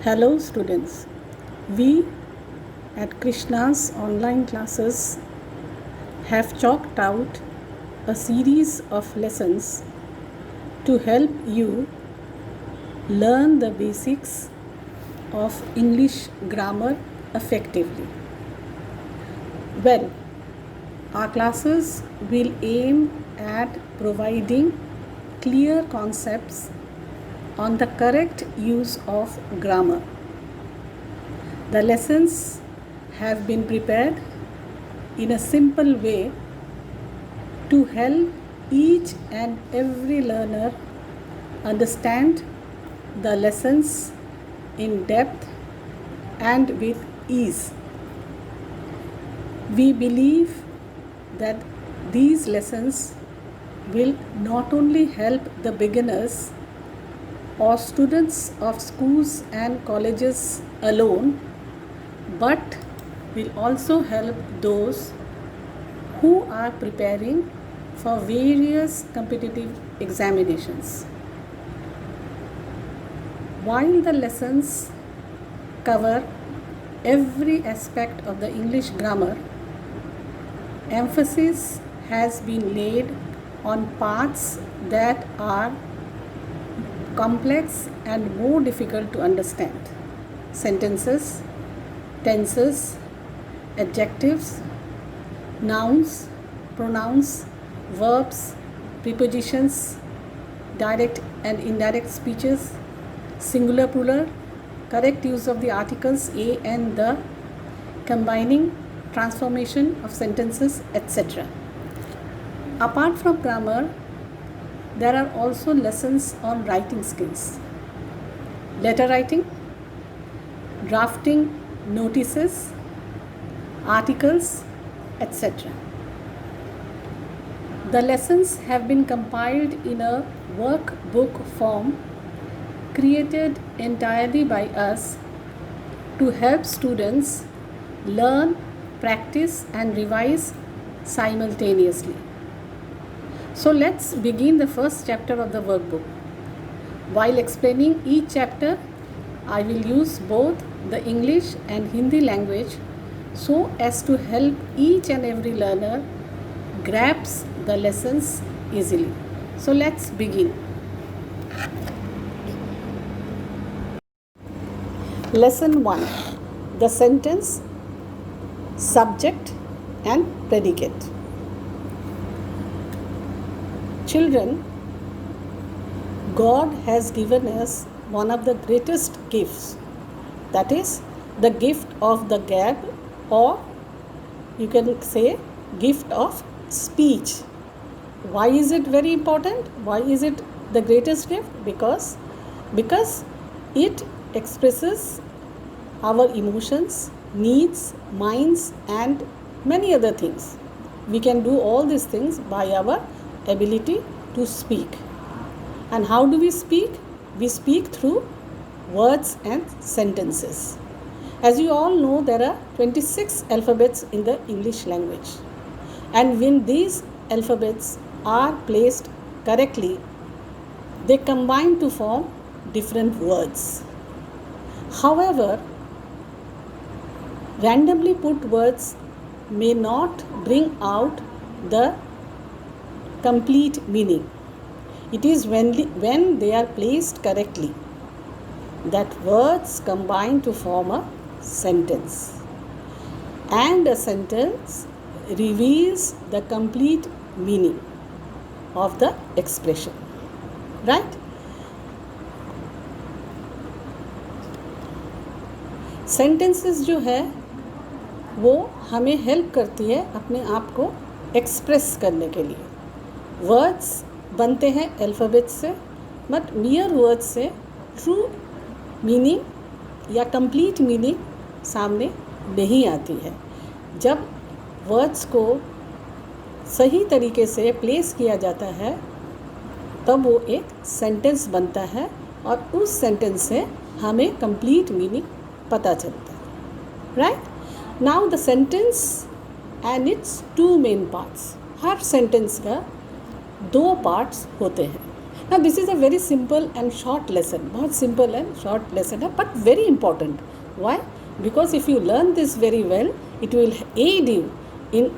Hello students, we at Krishna's online classes have chalked out a series of lessons to help you learn the basics of English grammar effectively. Well, our classes will aim at providing clear concepts on the correct use of grammar. The lessons have been prepared in a simple way to help each and every learner understand the lessons in depth and with ease. We believe that these lessons will not only help the beginners or students of schools and colleges alone, but will also help those who are preparing for various competitive examinations. While the lessons cover every aspect of the English grammar, emphasis has been laid on parts that are complex and more difficult to understand. Sentences, tenses, adjectives, nouns, pronouns, verbs, prepositions, direct and indirect speeches, singular plural, correct use of the articles a and the, combining, transformation of sentences, etc. Apart from grammar, there are also lessons on writing skills, letter writing, drafting notices, articles, etc. The lessons have been compiled in a workbook form created entirely by us to help students learn, practice, and revise simultaneously. So let's begin the first chapter of the workbook. While explaining each chapter, I will use both the English and Hindi language so as to help each and every learner grasp the lessons easily. So let's begin. Lesson 1. The sentence, subject and predicate. Children, God has given us one of the greatest gifts, that is the gift of the gab, or you can say gift of speech. Why is it very important? Why is it the greatest gift? Because it expresses our emotions, needs, minds, and many other things. We can do all these things by our ability to speak. And how do we speak? We speak through words and sentences. As you all know, there are 26 alphabets in the English language. And when these alphabets are placed correctly, they combine to form different words. However, randomly put words may not bring out the complete meaning. It is when they are placed correctly that words combine to form a sentence. And a sentence reveals the complete meaning of the expression. Right? Sentences जो है वो हमें help करती है अपने आप को express करने के लिए. वर्ड्स बनते हैं अल्फ़ाबेट से, बट मियर वर्ड्स से ट्रू मीनिंग या कंप्लीट मीनिंग सामने नहीं आती है. जब वर्ड्स को सही तरीके से प्लेस किया जाता है तब वो एक सेंटेंस बनता है और उस सेंटेंस से हमें कंप्लीट मीनिंग पता चलता है. Right? Now the sentence and its two main parts. हर सेंटेंस का दो पार्ट्स होते हैं. Now this is a very simple and short lesson. बहुत simple and short lesson है, but very important. Why? Because if you learn this very well, it will aid you in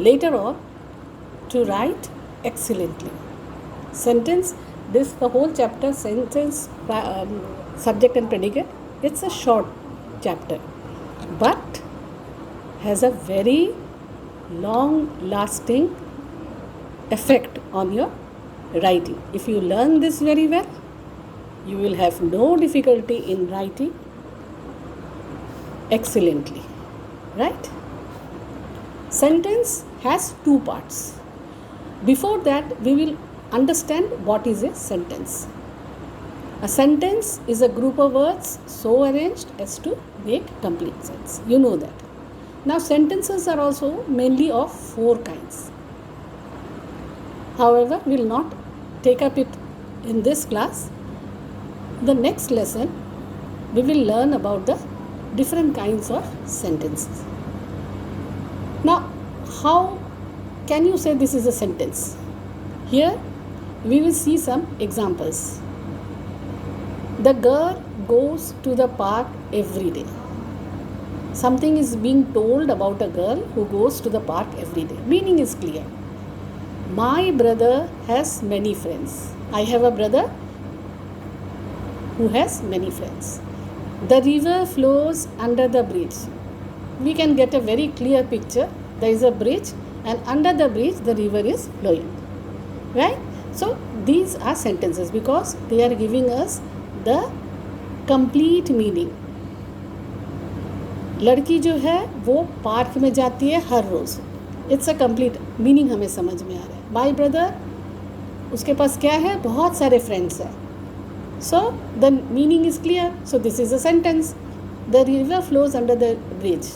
later on to write excellently. Sentence, this the whole chapter, sentence, subject and predicate, it's a short chapter, but has a very long lasting effect on your writing. If you learn this very well, you will have no difficulty in writing excellently, right? Sentence has two parts. Before that, we will understand what is a sentence. A sentence is a group of words so arranged as to make complete sense. You know that. Now, sentences are also mainly of four kinds. However, we will not take up it in this class. The next lesson, we will learn about the different kinds of sentences. Now, how can you say this is a sentence? Here, we will see some examples. The girl goes to the park every day. Something is being told about a girl who goes to the park every day. Meaning is clear. My brother has many friends. I have a brother who has many friends. The river flows under the bridge. We can get a very clear picture. There is a bridge, and under the bridge the river is flowing, right? So these are sentences because they are giving us the complete meaning. लड़की जो है वो park में जाती है हर रोज़. It's a complete meaning हमें समझ में आ रहा है. माई ब्रदर, उसके पास क्या है, बहुत सारे फ्रेंड्स हैं. So the meaning is clear. So this is a sentence. The river flows under the bridge.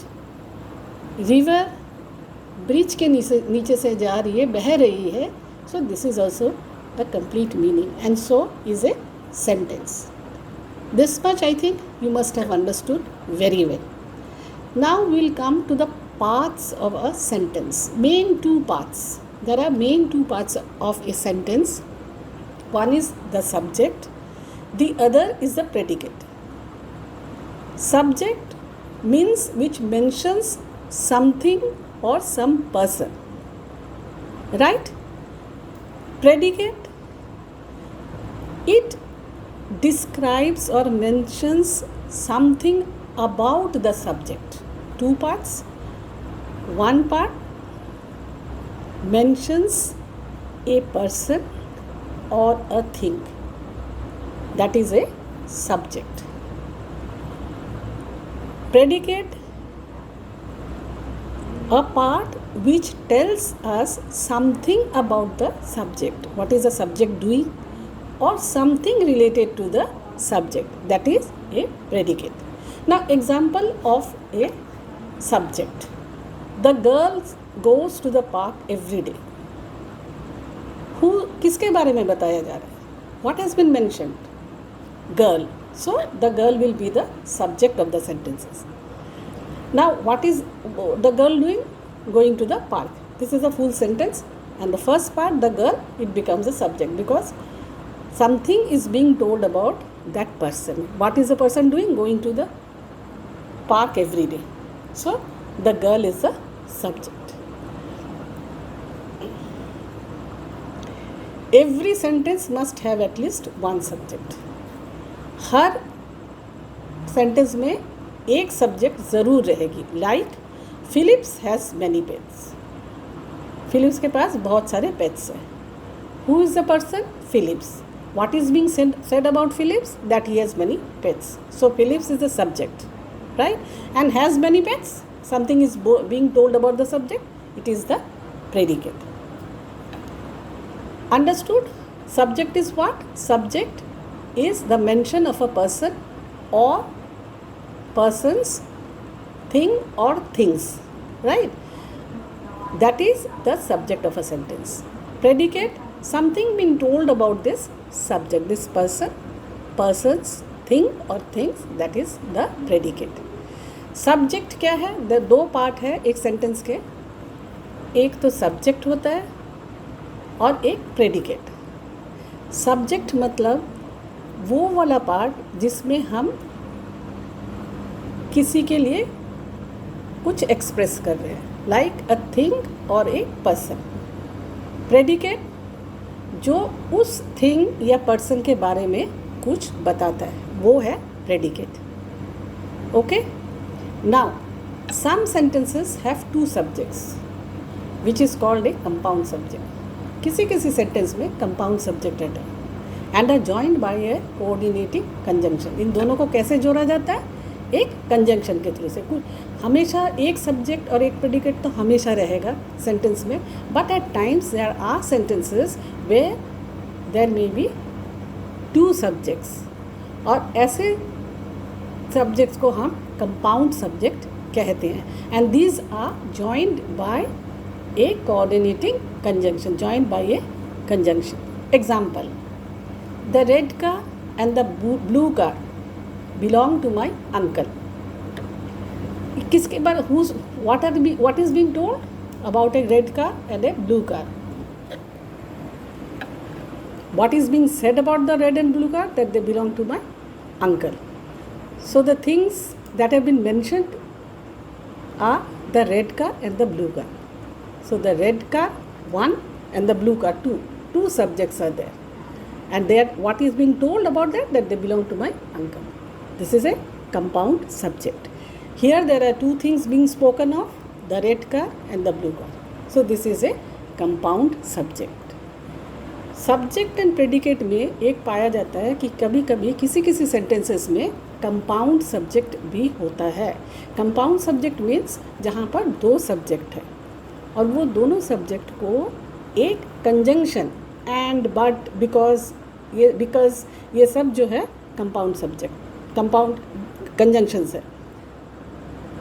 River bridge के नीचे से जा रही है, बह रही है. So this is also a complete meaning and so is a sentence. This much I think you must have understood very well. Now we will come to the parts of a sentence. Main two parts. There are main two parts of a sentence. One is the subject. The other is the predicate. Subject means which mentions something or some person. Right? Predicate, it describes or mentions something about the subject. Two parts. One part mentions a person or a thing. That is a subject. Predicate, a part which tells us something about the subject. What is the subject doing, or something related to the subject. That is a predicate. Now, example of a subject. The girl goes to the park every day. Who, किसके बारे में बताया जा रहा है? What has been mentioned? Girl. So the girl will be the subject of the sentences. Now, what is the girl doing? Going to the park. This is a full sentence, and the first part, the girl, it becomes a subject because something is being told about that person. What is the person doing? Going to the park every day. So the girl is the subject. Every sentence must have at least one subject. हर sentence में एक subject ज़रूर रहेगी. Like Philips has many pets. Philips के पास बहुत सारे pets हैं. Who is the person? Philips. What is being said about Phillips? That he has many pets. So Phillips is the subject, right? And has many pets. Something is being told about the subject. It is the predicate. Understood? Subject is what? Subject is the mention of a person or persons, thing or things, right? That is the subject of a sentence. Predicate, something being told about this subject, this person, persons, thing or things. That is the predicate. Subject क्या है? दो part है एक sentence के. एक तो subject होता है और एक प्रेडिकेट. सब्जेक्ट मतलब वो वाला पार्ट जिसमें हम किसी के लिए कुछ एक्सप्रेस कर रहे हैं, लाइक अ थिंग और ए पर्सन। प्रेडिकेट जो उस थिंग या पर्सन के बारे में कुछ बताता है, वो है predicate. Okay, now some sentences have two subjects which is called a compound subject. किसी किसी सेंटेंस में कंपाउंड सब्जेक्ट है and are joined by a coordinating conjunction. इन दोनों को कैसे जोड़ा जाता है? एक कंजंक्शन के थ्रू से। कुछ हमेशा एक सब्जेक्ट और एक प्रेडिकेट तो हमेशा रहेगा सेंटेंस में, but at times there are sentences where there may be two subjects, और ऐसे सब्जेक्ट्स को हम कंपाउंड सब्जेक्ट कहते हैं। And these are joined by a coordinating conjunction, joined by a conjunction. Example, the red car and the blue car belong to my uncle. किसके बारे what is being told about a red car and a blue car? What is being said about the red and blue car? That they belong to my uncle. So the things that have been mentioned are the red car and the blue car. So the red car 1 and the blue car 2. Two subjects are there, and there what is being told about that they belong to my uncle. This is a compound subject. Here there are two things being spoken of, the red car and the blue car. So this is a compound subject. Subject and predicate में एक पाया जाता है कि कभी कभी किसी किसी sentences में compound subject भी होता है. Compound subject means जहाँ पर दो subject है और वो दोनों subject को एक conjunction and but because ये सब जो है compound subject, कंपाउंड कंजंक्शंस है,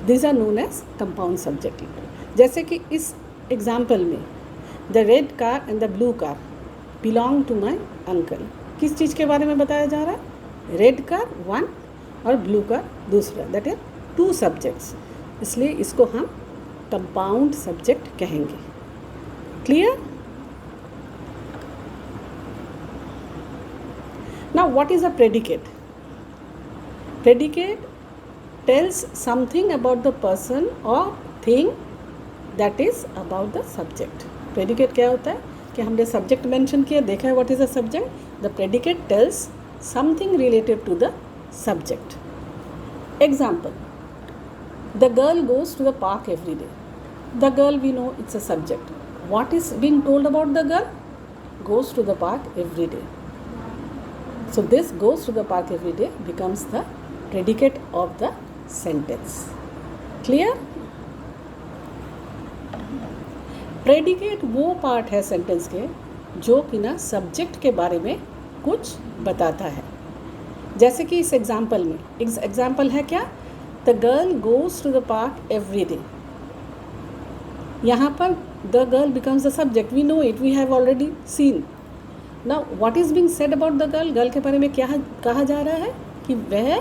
these are known as compound subject. जैसे कि इस एग्जाम्पल में the red car and the blue car belong to my uncle, किस चीज़ के बारे में बताया जा रहा है? रेड कार 1 और ब्लू कार दूसरा, दैट इज टू सब्जेक्ट्स, इसलिए इसको हम कंपाउंड सब्जेक्ट कहेंगे। Clear? Now what is a predicate? Predicate tells something about the person or thing that is about the subject. Predicate क्या होता है कि हमने subject mention किया, देखा है what is the subject. The predicate tells something related to the subject. Example, the girl goes to the park every day. The girl, we know it's a subject. What is being told about the girl? Goes to the park every day. So this goes to the park every day becomes the predicate of the sentence. Clear? Predicate वो part है sentence के जो कि ना subject के बारे में कुछ बताता है। जैसे कि इस एग्जाम्पल में एग्जाम्पल है क्या? The girl goes to the park every day. यहाँ पर the girl becomes the subject, we know it, we have already seen. Now what is being said about the girl? Girl के बारे में क्या कहा जा रहा है कि वह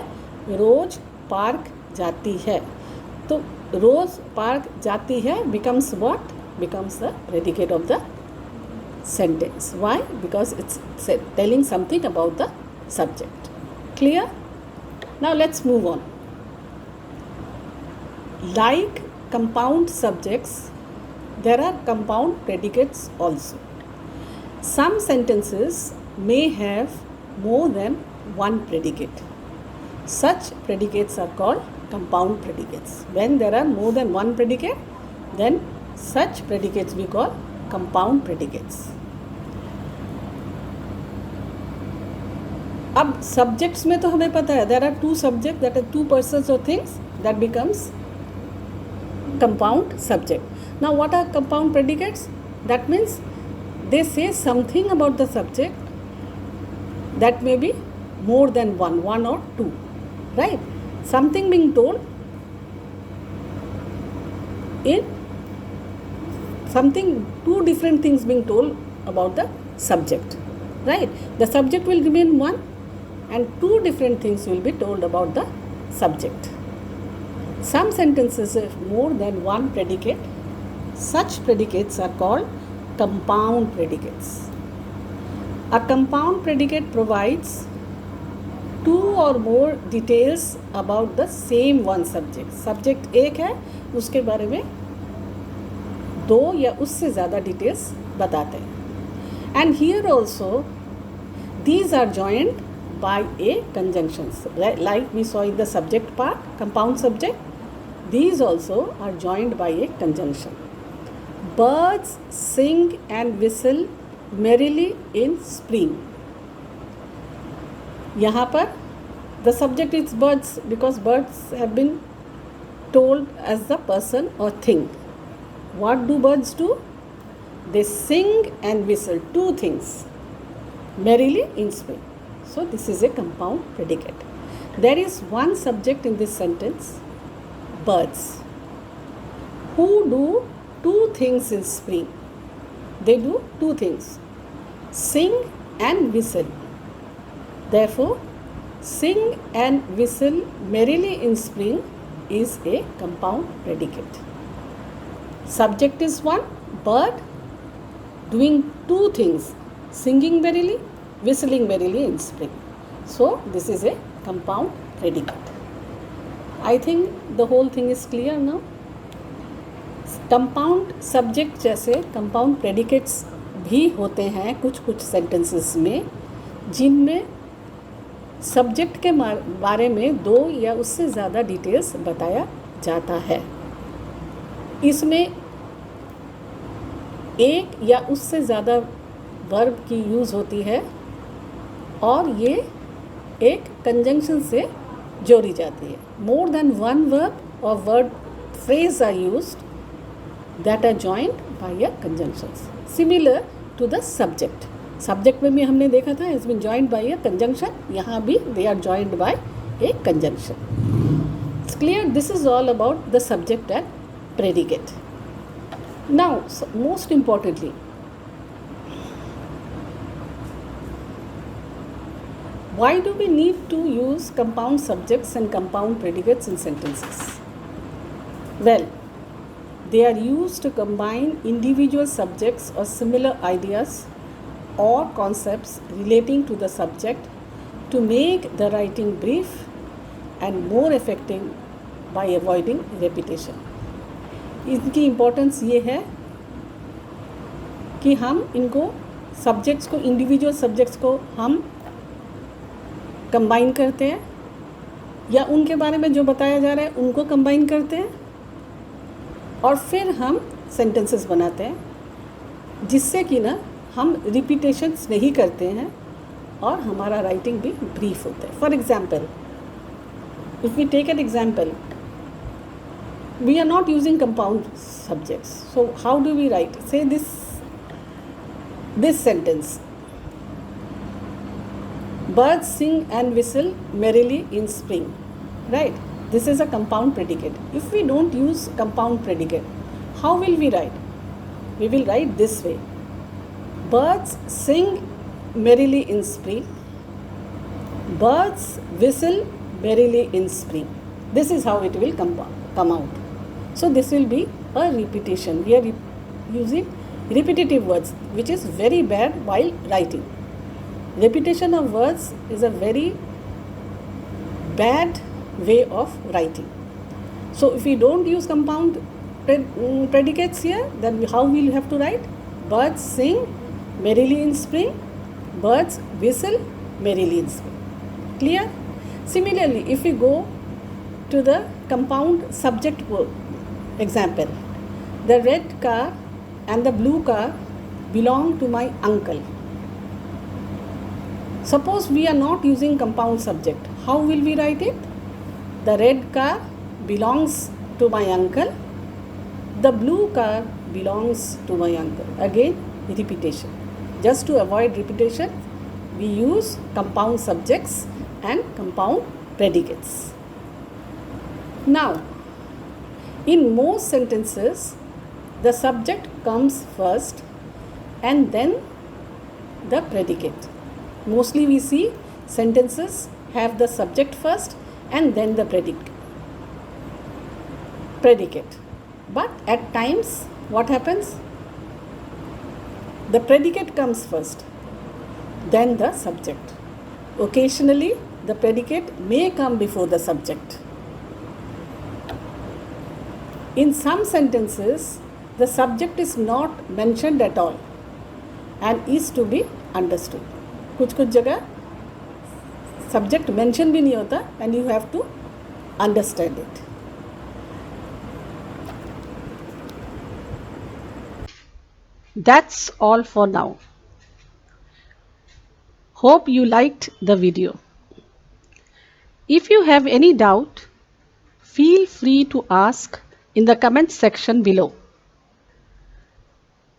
रोज पार्क जाती है। तो रोज पार्क जाती है becomes what? Becomes the predicate of the sentence. Why? Because it's telling something about the subject. Clear? Now let's move on. Like compound subjects, there are compound predicates also. Some sentences may have more than one predicate. Such predicates are called compound predicates. When there are more than one predicate, then such predicates we call compound predicates. अब subjects में तो हमें पता है there are two subjects, that are two persons or things, that becomes compound subject. Now what are compound predicates? That means they say something about the subject that may be more than one or two. Right? Something being told in something, two different things being told about the subject. Right? The subject will remain one and two different things will be told about the subject. Some sentences have more than one predicate. Such predicates are called compound predicates. A compound predicate provides two or more details about the same one subject. Subject एक है, उसके बारे में दो या उससे ज़्यादा details बताते हैं. And here also these are joined by a conjunction. Like we saw in the subject part, compound subject, these also are joined by a conjunction. Birds sing and whistle merrily in spring. यहाँ पर the subject is birds because birds have been told as the person or thing. What do birds do? They sing and whistle, two things, merrily in spring. So this is a compound predicate. There is one subject in this sentence, birds, who do two things in spring. They do two things, sing and whistle. Therefore, sing and whistle merrily in spring is a compound predicate. Subject is one, bird doing two things, singing merrily, whistling merrily in spring. So this is a compound predicate. I think the whole thing is clear now. Compound subject जैसे compound predicates भी होते हैं कुछ कुछ sentences में, जिनमें subject के बारे में दो या उससे ज़्यादा डिटेल्स बताया जाता है. इसमें एक या उससे ज़्यादा वर्ब की यूज़ होती है और ये एक कंजंक्शन से जोड़ी जाती है. मोर देन वन वर्ब और word phrase are used that are joined by a conjunctions similar to the subject. Subject में भी हमने देखा था has been joined by a conjunction. यहाँ भी they are joined by a conjunction. It's clear. This is all about the subject and predicate. Now, most importantly, why do we need to use compound subjects and compound predicates in sentences? Well, they are used to combine individual subjects or similar ideas or concepts relating to the subject to make the writing brief and more effective by avoiding repetition. इनकी importance ये है कि हम इनको subjects को, individual subjects को हम combine करते हैं या उनके बारे में जो बताया जा रहा है उनको कंबाइन करते हैं और फिर हम सेंटेंसेस बनाते हैं, जिससे कि ना हम रिपीटेशंस नहीं करते हैं और हमारा राइटिंग भी ब्रीफ होता है. For example, if we take an example, we are not using compound subjects, so how do we write? Say this sentence, birds sing and whistle merrily in spring, right? This is a compound predicate. If we don't use compound predicate, how will we write? We will write this way: birds sing merrily in spring, birds whistle merrily in spring. This is how it will come out. So this will be a repetition. We are using repetitive words, which is very bad while writing. Repetition of words is a very bad way of writing. So if we don't use compound predicates here, then how will you have to write? Birds sing merrily in spring, birds whistle merrily in spring. Clear? Similarly, if we go to the compound subject example, the red car and the blue car belong to my uncle. Suppose we are not using compound subject, how will we write it? The red car belongs to my uncle, the blue car belongs to my uncle. Again, repetition. Just to avoid repetition, we use compound subjects and compound predicates. Now, in most sentences, the subject comes first and then the predicate. Mostly we see sentences have the subject first and then the predicate. But at times, what happens? The predicate comes first then the subject. Occasionally, the predicate may come before the subject. In some sentences, the subject is not mentioned at all and is to be understood. कुछ कुछ जगह subject mention भी नहीं होता and you have to understand it. That's all for now. Hope you liked the video. If you have any doubt, feel free to ask in the comment section below.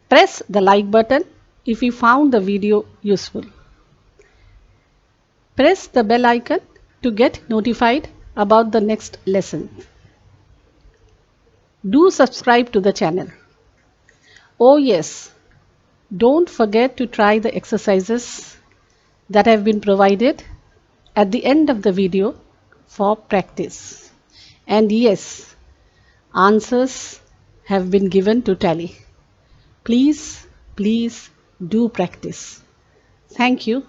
Press the like button if you found the video useful. Press the bell icon to get notified about the next lesson. Do subscribe to the channel. Oh yes, don't forget to try the exercises that have been provided at the end of the video for practice. And yes, answers have been given to tally. Please do practice. Thank you.